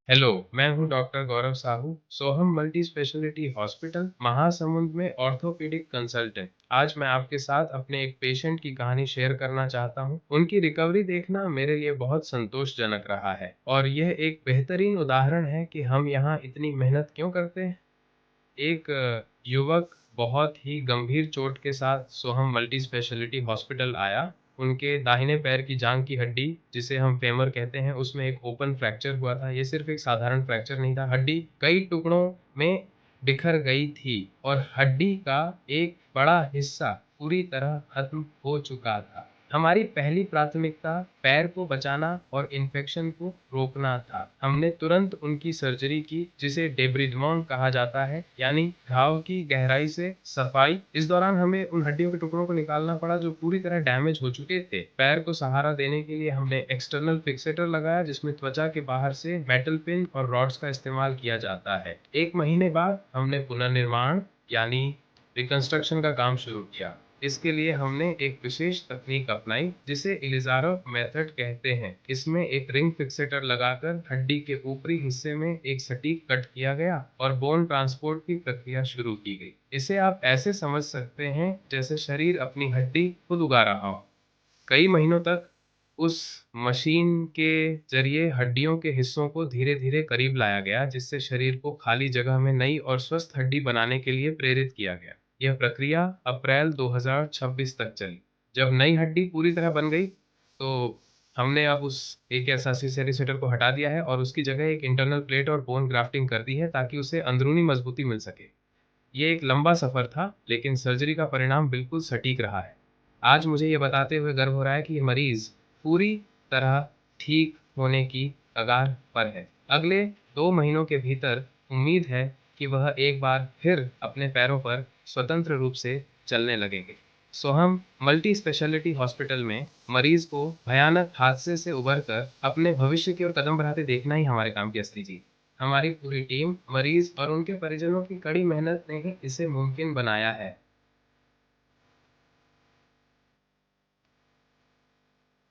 Hello, मैं हूँ doctor गौरव साहू, सोहम multi speciality hospital, Mahasamund में ऑर्थोपेडिक कंसल्टेंट। आज मैं आपके साथ अपने एक पेशेंट की कहानी शेयर करना चाहता हूँ। उनकी रिकवरी देखना मेरे लिए बहुत संतोषजनक रहा है और यह एक बेहतरीन उदाहरण है कि हम यहाँ इतनी मेहनत क्यों करते हैं। एक युवक बहुत ही गंभीर चोट के साथ सोहम मल्टी स्पेशलिटी हॉस्पिटल आया। उनके दाहिने पैर की जांघ की हड्डी, जिसे हम फेमर कहते हैं, उसमें एक ओपन फ्रैक्चर हुआ था। ये सिर्फ एक साधारण फ्रैक्चर नहीं था, हड्डी कई टुकड़ों में बिखर गई थी और हड्डी का एक बड़ा हिस्सा पूरी तरह खत्म हो चुका था। हमारी पहली प्राथमिकता पैर को बचाना और इन्फेक्शन को रोकना था। हमने तुरंत उनकी सर्जरी की, जिसे डेब्रिडमॉन कहा जाता है, यानी घाव की गहराई से सफाई। इस दौरान हमें उन हड्डियों के टुकड़ों को निकालना पड़ा जो पूरी तरह डैमेज हो चुके थे। पैर को सहारा देने के लिए हमने एक्सटर्नल फिक्सेटर लगाया, जिसमें त्वचा के बाहर से मेटल पिन और रॉड्स का इस्तेमाल किया जाता है। 1 महीने बाद हमने पुनर्निर्माण यानी रिकंस्ट्रक्शन का काम शुरू किया। इसके लिए हमने एक विशेष तकनीक अपनाई, जिसे इलिज़ारोव मेथड कहते हैं। इसमें एक रिंग फिक्सेटर लगाकर हड्डी के ऊपरी हिस्से में एक सटीक कट किया गया और बोन ट्रांसपोर्ट की प्रक्रिया शुरू की गई। इसे आप ऐसे समझ सकते हैं जैसे शरीर अपनी हड्डी खुद उगा रहा हो। कई महीनों तक उस मशीन के जरिए हड्डियों के हिस्सों को धीरे-धीरे करीब लाया गया, जिससे शरीर को खाली जगह में नई और स्वस्थ हड्डी बनाने के लिए प्रेरित किया गया। यह प्रक्रिया अप्रैल 2026 तक चली। जब नई हड्डी पूरी तरह बन गई, तो हमने अब उस AKSRC सेटर को हटा दिया है और उसकी जगह एक इंटरनल प्लेट और बोन ग्राफ्टिंग कर दी है, ताकि उसे अंदरूनी मजबूती मिल सके। ये एक लंबा सफर था, लेकिन सर्जरी का परिणाम बिल्कुल सटीक रहा है। आज मुझे ये बताते हुए गर्व हो रहा है कि ये मरीज पूरी तरह ठीक होने की कगार पर है। अगले 2 महीनों के भीतर उम्मीद है कि वह एक बार फिर अपने पैरों पर स्वतंत्र रूप से चलने लगेंगे। सोहम मल्टी स्पेशलिटी हॉस्पिटल में मरीज को भयानक हादसे से उबरकर अपने भविष्य की ओर कदम बढ़ाते देखना ही हमारे काम की असली जीत। हमारी पूरी टीम, मरीज और उनके परिजनों की कड़ी मेहनत ने ही इसे मुमकिन बनाया है।